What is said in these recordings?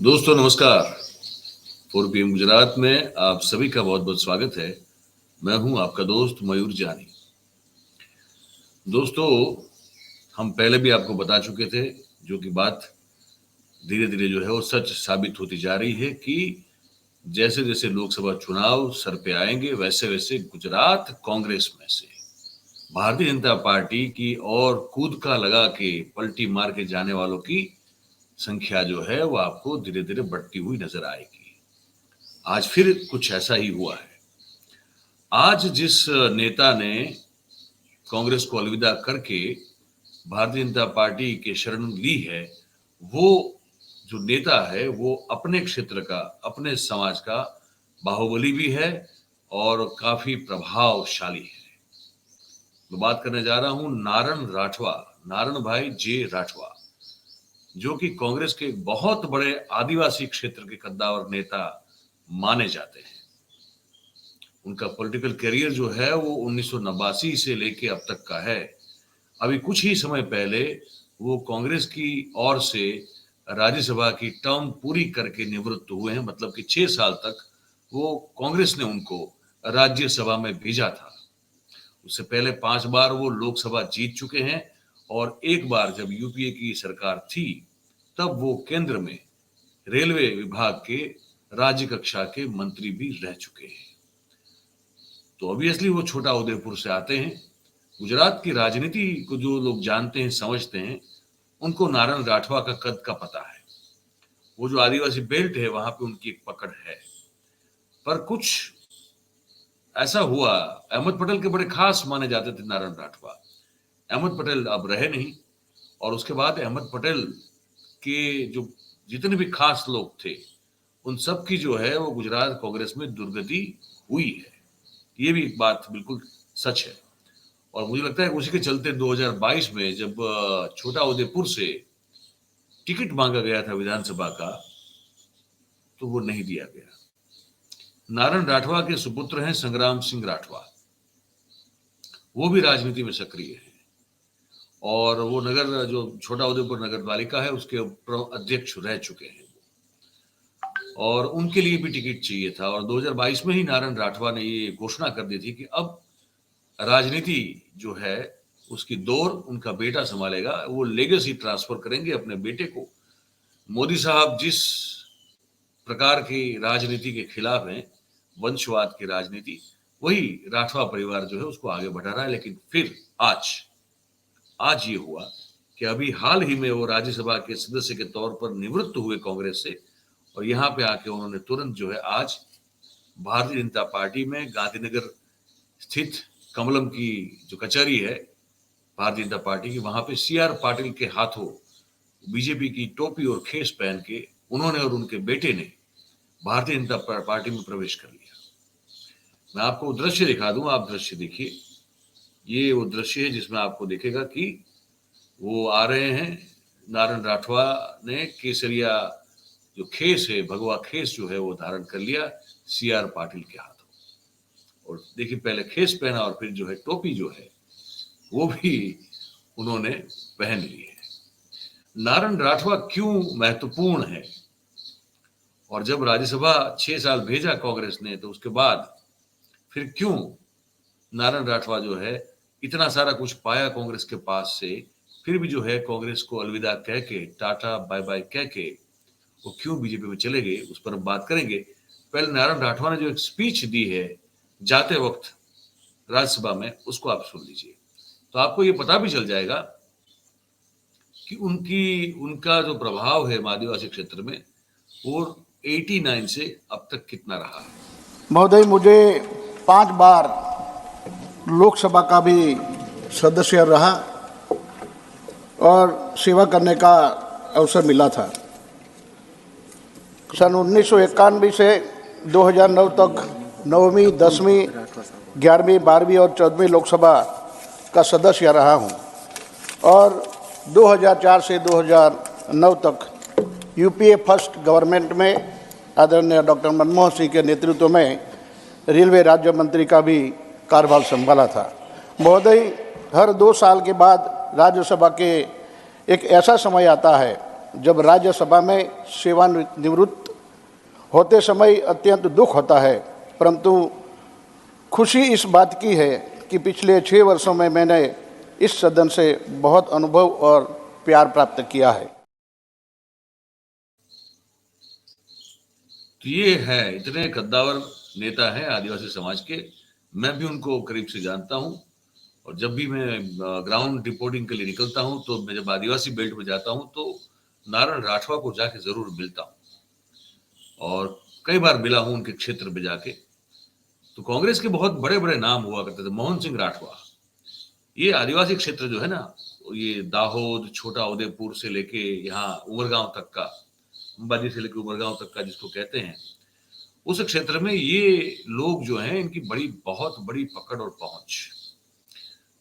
दोस्तों नमस्कार। 4 PM गुजरात में आप सभी का बहुत बहुत स्वागत है। मैं हूं आपका दोस्त मयूर जानी। दोस्तों, हम पहले भी आपको बता चुके थे, जो कि बात धीरे धीरे जो है वो सच साबित होती जा रही है कि जैसे जैसे लोकसभा चुनाव सर पे आएंगे वैसे वैसे गुजरात कांग्रेस में से भारतीय जनता पार्टी की और कूद का लगा के पलटी मार के जाने वालों की संख्या जो है वो आपको धीरे धीरे बढ़ती हुई नजर आएगी। आज फिर कुछ ऐसा ही हुआ है। आज जिस नेता ने कांग्रेस को अलविदा करके भारतीय जनता पार्टी के शरण ली है, वो जो नेता है वो अपने क्षेत्र का, अपने समाज का बाहुबली भी है और काफी प्रभावशाली है। मैं बात करने जा रहा हूं नारण भाई जे राठवा, जो कि कांग्रेस के बहुत बड़े आदिवासी क्षेत्र के कद्दावर नेता माने जाते हैं। उनका पॉलिटिकल करियर जो है वो 1989 से लेके अब तक का है। अभी कुछ ही समय पहले वो कांग्रेस की ओर से राज्यसभा की टर्म पूरी करके निवृत्त हुए हैं, मतलब कि 6 साल तक वो कांग्रेस ने उनको राज्यसभा में भेजा था। उससे पहले 5 बार वो लोकसभा जीत चुके हैं और एक बार जब यूपीए की सरकार थी तब वो केंद्र में रेलवे विभाग के राज्य कक्षा के मंत्री भी रह चुके हैं। तो ऑब्वियसली वो छोटा उदयपुर से आते हैं। गुजरात की राजनीति को जो लोग जानते हैं, समझते हैं, उनको नारण राठवा का कद का पता है। वो जो आदिवासी बेल्ट है वहां पे उनकी एक पकड़ है। पर कुछ ऐसा हुआ, अहमद पटेल के बड़े खास माने जाते थे नारण राठवा। अहमद पटेल अब रहे नहीं और उसके बाद अहमद पटेल के जो जितने भी खास लोग थे उन सब की जो है वो गुजरात कांग्रेस में दुर्गति हुई है। ये भी एक बात बिल्कुल सच है। और मुझे लगता है उसी के चलते 2022 में जब छोटा उदयपुर से टिकट मांगा गया था विधानसभा का, तो वो नहीं दिया गया। नारण राठवा के सुपुत्र हैं संग्राम सिंह राठवा। वो भी राजनीति में सक्रिय हैं और वो नगर जो छोटा उदयपुर नगर पालिका है उसके अध्यक्ष रह चुके हैं और उनके लिए भी टिकट चाहिए था। और 2022 में ही नारण राठवा ने ये घोषणा कर दी थी कि अब राजनीति जो है उसकी दौर उनका बेटा संभालेगा। वो लेगेसी ट्रांसफर करेंगे अपने बेटे को। मोदी साहब जिस प्रकार की राजनीति के खिलाफ हैं, वंशवाद की राजनीति, वही राठवा परिवार जो है उसको आगे बढ़ा रहा है। लेकिन फिर आज ये हुआ कि अभी हाल ही में वो राज्यसभा के सदस्य के तौर पर निवृत्त हुए कांग्रेस से और यहाँ पे आके उन्होंने तुरंत जो है आज भारतीय जनता पार्टी में गांधीनगर स्थित कमलम की जो कचहरी है भारतीय जनता पार्टी की, वहां पे CR पाटिल के हाथों बीजेपी की टोपी और खेस पहन के उन्होंने और उनके बेटे ने भारतीय जनता पार्टी में प्रवेश कर लिया। मैं आपको दृश्य दिखा दूं, आप दृश्य देखिए। ये वो दृश्य है जिसमें आपको दिखेगा कि वो आ रहे हैं। नारण राठवा ने केसरिया जो खेस है, भगवा खेस जो है वो धारण कर लिया CR पाटिल के हाथों। और देखिए, पहले खेस पहना और फिर जो है टोपी जो है वो भी उन्होंने पहन ली है। नारण राठवा क्यों महत्वपूर्ण है? और जब राज्यसभा 6 साल भेजा कांग्रेस ने, तो उसके बाद फिर क्यों नारण राठवा जो है इतना सारा कुछ पाया कांग्रेस के पास से, फिर भी जो है कांग्रेस को अलविदा कह के, टाटा बाय बाय कह के वो क्यों बीजेपी में चले गए, उस पर हम बात करेंगे। पहले नारण राठवा ने जो एक स्पीच दी है जाते वक्त राज्यसभा में, उसको आप सुन लीजिए, तो आपको ये पता भी चल जाएगा कि उनका जो प्रभाव है आदिवासी क्षेत्र में वो 89 से अब तक कितना रहा है। महोदय, मुझे 5 बार लोकसभा का भी सदस्य रहा और सेवा करने का अवसर मिला था। सन 1991 से 2009 तक 9वीं, 10वीं, 11वीं, 12वीं और 14वीं लोकसभा का सदस्य रहा हूं और 2004 से 2009 तक यूपीए फर्स्ट गवर्नमेंट में आदरणीय डॉक्टर मनमोहन सिंह के नेतृत्व में रेलवे राज्य मंत्री का भी कार्यभार संभाला था। महोदय, हर 2 साल के बाद राज्यसभा के एक ऐसा समय आता है जब राज्यसभा में सेवानिवृत्त होते समय अत्यंत दुख होता है, परंतु खुशी इस बात की है कि पिछले 6 वर्षों में मैंने इस सदन से बहुत अनुभव और प्यार प्राप्त किया है। तो ये है, इतने कद्दावर नेता हैं आदिवासी समाज के। मैं भी उनको करीब से जानता हूं, और जब भी मैं ग्राउंड रिपोर्टिंग के लिए निकलता हूं तो मैं जब आदिवासी बेल्ट में जाता हूं तो नारायण राठवा को जाके जरूर मिलता हूं, और कई बार मिला हूं उनके क्षेत्र में जाके। तो कांग्रेस के बहुत बड़े बड़े नाम हुआ करते थे। मोहन सिंह राठवा, ये आदिवासी क्षेत्र जो है ना, ये दाहोद, छोटा उदयपुर से लेके यहाँ उमरगांव तक का, अंबाजी से लेकर उमरगांव तक का जिसको कहते हैं, उस क्षेत्र में ये लोग जो हैं, इनकी बहुत बड़ी पकड़ और पहुंच।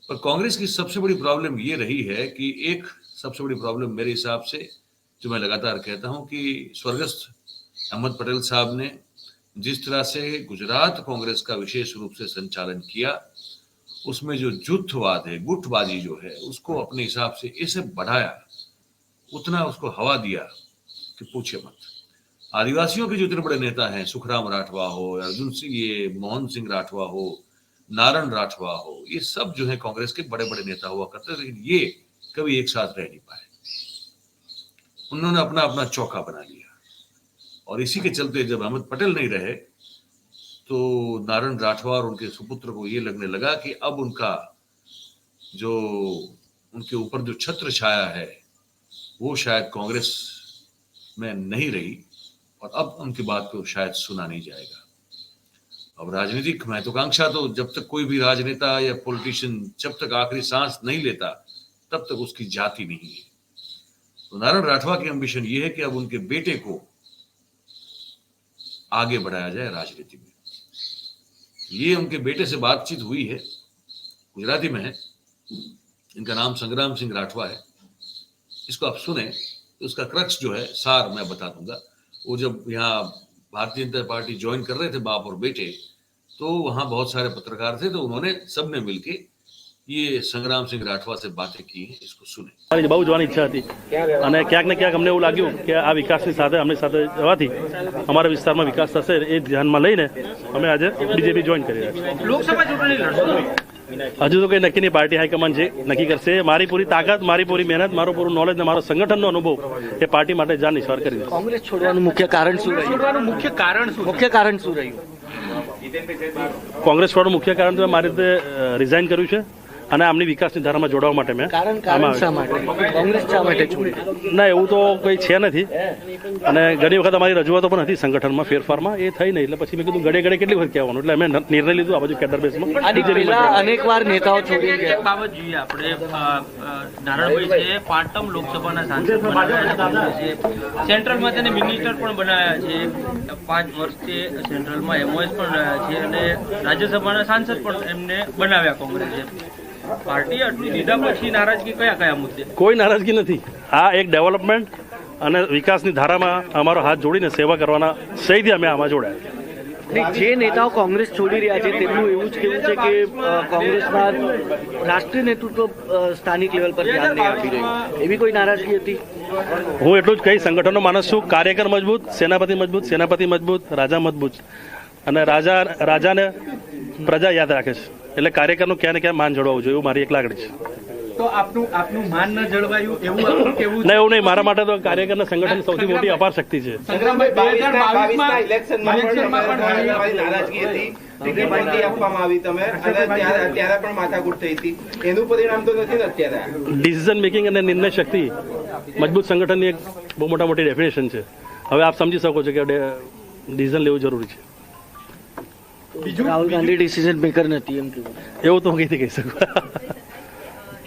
पर कांग्रेस की सबसे बड़ी प्रॉब्लम ये रही है कि एक सबसे बड़ी प्रॉब्लम मेरे हिसाब से, जो मैं लगातार कहता हूं, कि स्वर्गस्थ अहमद पटेल साहब ने जिस तरह से गुजरात कांग्रेस का विशेष रूप से संचालन किया, उसमें जो जुद्धवाद है, गुटबाजी जो है, उसको अपने हिसाब से इसे बढ़ाया, उतना उसको हवा दिया कि पूछे मत। आदिवासियों के जो इतने बड़े नेता हैं, सुखराम राठवा हो, अर्जुन सिंह, ये मोहन सिंह राठवा हो, नारायण राठवा हो, ये सब जो है कांग्रेस के बड़े बड़े नेता हुआ करते, लेकिन ये कभी एक साथ रह नहीं पाए। उन्होंने अपना अपना चौका बना लिया, और इसी के चलते जब अहमद पटेल नहीं रहे तो नारायण राठवा और उनके सुपुत्र को ये लगने लगा कि अब उनका जो, उनके ऊपर जो छत्र छाया है वो शायद कांग्रेस में नहीं रही, और अब उनकी बात को शायद सुना नहीं जाएगा। अब राजनीतिक महत्वाकांक्षा तो जब तक कोई भी राजनेता या पॉलिटिशियन जब तक आखिरी सांस नहीं लेता तब तक उसकी जाति नहीं है। तो नारायण राठवा की एम्बिशन ये है कि अब उनके बेटे को आगे बढ़ाया जाए राजनीति में। ये उनके बेटे से बातचीत हुई है, गुजराती में है, इनका नाम संग्राम सिंह राठवा है। इसको आप सुने तो उसका क्रक्स जो है, सार मैं बता दूंगा। वो जब यहाँ भारतीय जनता पार्टी ज्वाइन कर रहे थे बाप और बेटे, तो वहां बहुत सारे पत्रकार थे, तो उन्होंने सबने मिलके ये संग्राम सिंह राठवा से बातें की हैं। इसको सुने। બહુ જોવાની ઈચ્છા હતી, અને ક્યાંક ને ક્યાંક અમને એવું લાગ્યું કે આ વિકાસની સાથે અમની સાથે જવાથી અમારા વિસ્તારમાં વિકાસ થશે, એ ધ્યાનમાં લઈને અમે આજે બીજેપી જોઈન કરી રહ્યા છીએ। લોકસભા ચૂંટણી લડશો? હજુ તો કંઈ નક્કી નહીં, પાર્ટી હાઈકમાન્ડ જે નક્કી કરશે। મારી પૂરી તાકાત, મારી પૂરી મહેનત, મારું પૂરું નોલેજ ને મારો સંગઠનનો અનુભવ એ પાર્ટી માટે જાન નિશ્ચય કરી દીધો। કોંગ્રેસ છોડવાનું મુખ્ય કારણ શું રહ્યું? છોડવાનું મુખ્ય કારણ શું રહ્યું? કોંગ્રેસ છોડવાનું મુખ્ય કારણ તો મારી રીતે રિઝાઇન કર્યું છે, અને આમની વિકાસની ધારામાં જોડાવા માટે મેં કારણ શા માટે? કોંગ્રેસ શા માટે છોડી? ના, એવું તો કંઈ છે નથી, અને ઘણી વખત અમારી રજૂઆતો પણ હતી સંગઠનમાં ફેરફારમાં, એ થઈ નહીં, એટલે પછી મેં કીધું ગળે કેટલી વખત કહેવાનું, એટલે અમે નિર્ણય લીધો આ બાજુ કેડર બેસમાં। અનેકવાર નેતાઓ છોડી ગયા। એક બાબત જોઈએ આપણે, નારાયણભાઈ છે પાટમ લોકસભાના સાંસદ બનાવ્યા છે, સેન્ટ્રલમાં તેને મિનિસ્ટર પણ બનાવ્યા છે, 5 વર્ષથી સેન્ટ્રલમાં એમઓએસ પણ રહ્યા છે, અને રાજ્યસભાના સાંસદ પણ એમને બનાવ્યા કોંગ્રેસે। પાર્ટી આટલું લીધા પછી નારાજગી કયા કયા મુદ્દે? કોઈ નારાજગી નથી। આ એક ડેવલપમેન્ટ અને વિકાસની ધારામાં અમારો હાથ જોડીને સેવા કરવાના સહીથી અમે આમાં જોડાયા। જે નેતાઓ કોંગ્રેસ છોડી રહ્યા છે તેમનું એવું જ કહેવું છે કે કોંગ્રેસમાં રાષ્ટ્રીય નેતૃત્વ સ્થાનિક લેવલ પર ધ્યાન નહીં આપી રહ્યું, એવી કોઈ નારાજગી હતી? હું એટલું જ કહીશ, સંગઠનનો માણસ છું, કાર્યકર મજબૂત, સેનાપતિ મજબૂત, રાજા મજબૂત, અને રાજાને પ્રજા યાદ રાખે છે, એટલે કાર્યકરનું ક્યાં ને ક્યાં માન જળવાવું જોઈએ, એવું મારી એક લાગણી છે। તો આપનું માન ન જળવાયું એવું આપણું કેવું? ના, એવું નહીં, મારા માટે તો કાર્યકરના સંગઠન સૌથી મોટી અપાર શક્તિ છે। સંગ્રામભાઈ, 2022માં ઇલેક્શનમાં પણ નારાજગી હતી, ટિકિટ નથી આપવામાં આવી તમે, અને ત્યારે પણ માથાકૂટ થઈ હતી, એનું પરિણામ તો નથી ને અત્યારે? ડિસિઝન મેકિંગ અને નિર્ણય શક્તિ મજબૂત સંગઠનની એક બહુ મોટી ડેફિનેશન છે। હવે આપ સમજી શકો છો કે ડિસિઝન લેવું જરૂરી છે। રાહુલ ગાંધી ડિસિઝન મેકર નથી એમ કહેવું? એવું તો હું કઈથી કહી શકું,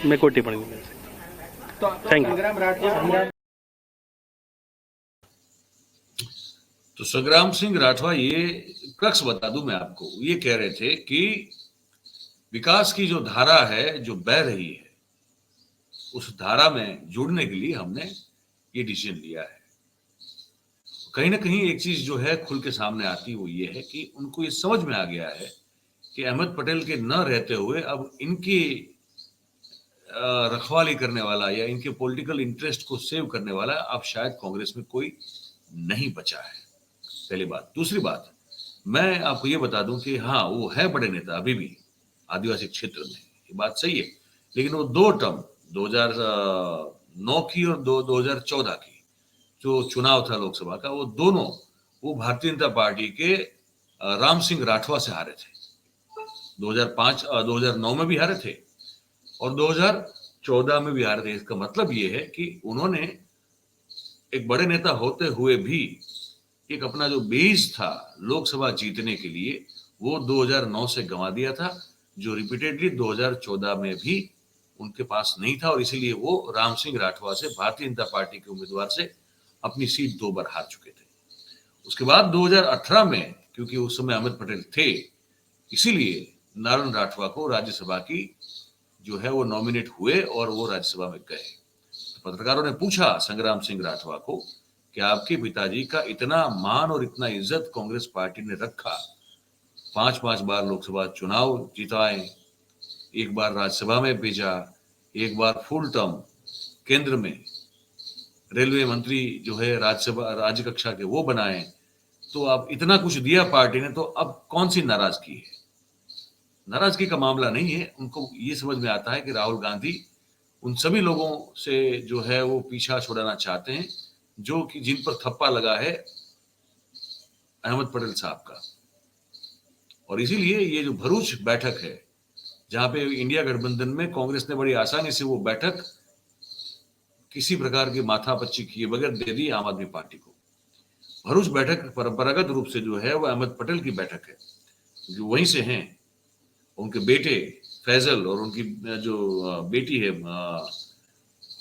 મેં કોઈ ટિપ્પણી નહીં કરી શકું। Thank you. तो संग्राम सिंह राठवा, ये क्रक्स बता दूं मैं आपको, ये कह रहे थे कि विकास की जो धारा है, जो बह रही है, उस धारा में जुड़ने के लिए हमने ये डिसीजन लिया है। कहीं ना कहीं एक चीज जो है खुल के सामने आती, वो ये है कि उनको ये समझ में आ गया है कि अहमद पटेल के न रहते हुए अब इनकी रखवाली करने वाला या इनके पॉलिटिकल इंटरेस्ट को सेव करने वाला अब शायद कांग्रेस में कोई नहीं बचा है, पहली बात। दूसरी बात, मैं आपको ये बता दूं कि हाँ, वो है बड़े नेता अभी भी आदिवासी क्षेत्र में, ये बात सही है, लेकिन वो 2 टर्म 2009 की और 2014 की जो चुनाव था लोकसभा का, वो दोनों वो भारतीय जनता पार्टी के राम सिंह राठवा से हारे थे। 2009 में भी हारे थे और 2014 में भी हारे थे। इसका मतलब ये है कि उन्होंने एक बड़े नेता होते हुए भी एक अपना जो बेस था लोकसभा जीतने के लिए वो 2009 से गंवा दिया था, जो रिपीटेडली 2014 में भी उनके पास नहीं था, और इसीलिए वो राम सिंह राठवा से, भारतीय जनता पार्टी के उम्मीदवार से अपनी सीट 2 बार हार चुके थे। उसके बाद 2018 में, क्योंकि उस समय अहमद पटेल थे, इसीलिए नारायण राठवा को राज्यसभा की जो है वो नॉमिनेट हुए और वो राज्यसभा में गए। तो पत्रकारों ने पूछा संग्राम सिंह राठवा को कि आपके पिताजी का इतना मान और इतना इज्जत कांग्रेस पार्टी ने रखा, 5-5 बार लोकसभा चुनाव जिताए, 1 बार राज्यसभा में भेजा, 1 बार फुल टर्म केंद्र में रेलवे मंत्री जो है राज्यसभा राज्य कक्षा के वो बनाए, तो अब इतना कुछ दिया पार्टी ने, तो अब कौन सी नाराजगी है? नाराजगी का मामला नहीं है। उनको ये समझ में आता है कि राहुल गांधी उन सभी लोगों से जो है वो पीछा छुड़ाना चाहते हैं जो कि जिन पर थप्पा लगा है अहमद पटेल साहब का, और इसीलिए ये जो भरूच बैठक है जहां पे इंडिया गठबंधन में कांग्रेस ने बड़ी आसानी से वो बैठक किसी प्रकार की माथापच्ची किए बगैर दे दी आम आदमी पार्टी को। भरूच बैठक परंपरागत रूप से जो है वो अहमद पटेल की बैठक है, जो वहीं से हैं। उनके बेटे फैजल और उनकी जो बेटी है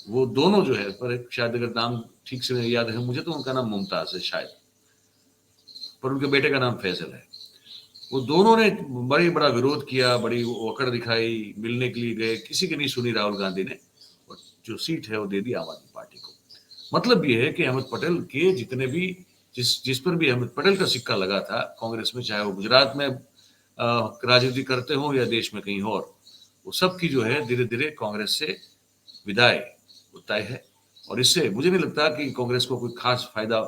वो दोनों जो है, पर शायद अगर नाम ठीक से याद है मुझे तो उनका नाम मुमताज है शायद, पर उनके बेटे का नाम फैजल है। वो दोनों ने बड़ा विरोध किया, बड़ी ओकड़ दिखाई, मिलने के लिए गए, किसी की नहीं सुनी राहुल गांधी ने, और जो सीट है वो दे दी आम आदमी पार्टी को। मतलब ये है कि अहमद पटेल के जितने भी जिस पर भी अहमद पटेल का सिक्का लगा था कांग्रेस में, चाहे वो गुजरात में राजनीति करते हो या देश में कहीं और, वो सब की जो है धीरे धीरे कांग्रेस से विदाई तय है। और इससे मुझे नहीं लगता कि कांग्रेस को कोई खास फायदा,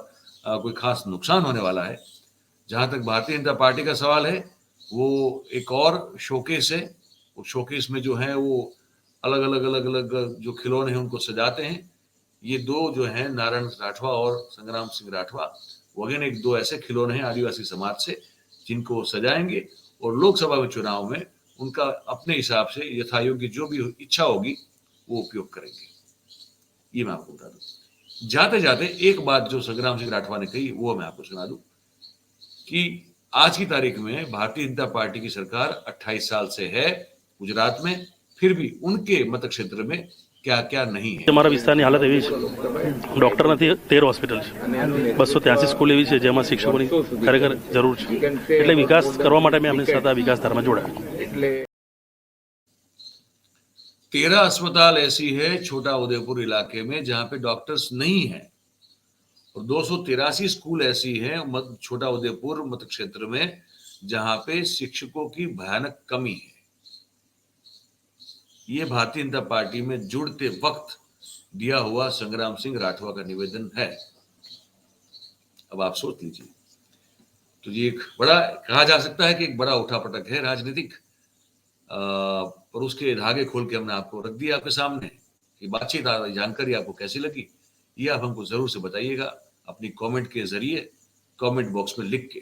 कोई खास नुकसान होने वाला है। जहां तक भारतीय जनता पार्टी का सवाल है, वो एक और शोकेस है। उस शोकेस में जो है वो अलग अलग जो खिलौने हैं उनको सजाते हैं। ये 2 जो हैं, नारायण राठवा और संग्राम सिंह राठवा, वो अगेन एक 2 ऐसे खिलौने हैं आदिवासी समाज से जिनको वो सजाएंगे और लोकसभा में चुनाव में उनका अपने हिसाब से यथायोग्य जो भी इच्छा होगी वो उपयोग करेंगे। ये मैं आपको बता दूं। जाते जाते एक बात जो संग्राम सिंह राठवा ने कही वो मैं आपको सुना दूं कि आज की तारीख में भारतीय जनता पार्टी की सरकार 28 साल से है गुजरात में, फिर भी उनके मत क्षेत्र में क्या क्या नहीं है। અમારા વિસ્તારની હાલત એવી છે, ડોક્ટર નથી, 13 હોસ્પિટલ છે, 283 સ્કૂલ એવી છે જેમાં શિક્ષકોની ખરેખર જરૂર છે, એટલે વિકાસ કરવા માટે મેં એમની સાથે વિકાસ ધારામાં જોડાયા। 13 अस्पताल ऐसी है छोटा उदयपुर इलाके में जहां पे डॉक्टर्स नहीं है, और 283 स्कूल ऐसी है छोटा उदयपुर मत क्षेत्र में जहां पे शिक्षकों की भयानक कमी है। ये भारतीय जनता पार्टी में जुड़ते वक्त दिया हुआ संग्राम सिंह राठवा का निवेदन है। अब आप सोच लीजिए। तो ये एक बड़ा, कहा जा सकता है कि एक बड़ा उठापटक है राजनीतिक, पर उसके धागे खोल के हमने आपको रख दिया आपके सामने। ये बातचीत जानकारी आपको कैसी लगी ये आप हमको जरूर से बताइएगा अपनी कमेंट के जरिए, कमेंट बॉक्स में लिख के।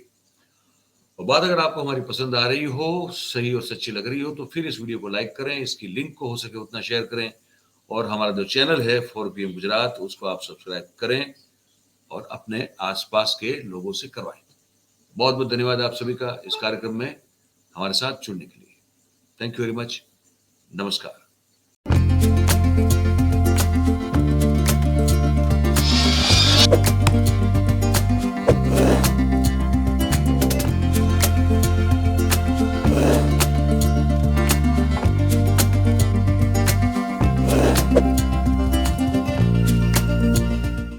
और बात अगर आपको हमारी पसंद आ रही हो, सही और सच्ची लग रही हो, तो फिर इस वीडियो को लाइक करें, इसकी लिंक को हो सके उतना शेयर करें, और हमारा जो चैनल है 4PM गुजरात उसको आप सब्सक्राइब करें और अपने आसपास के लोगों से करवाएं। बहुत बहुत धन्यवाद आप सभी का इस कार्यक्रम में हमारे साथ जुड़ने के लिए। Thank you very much. नमस्कार।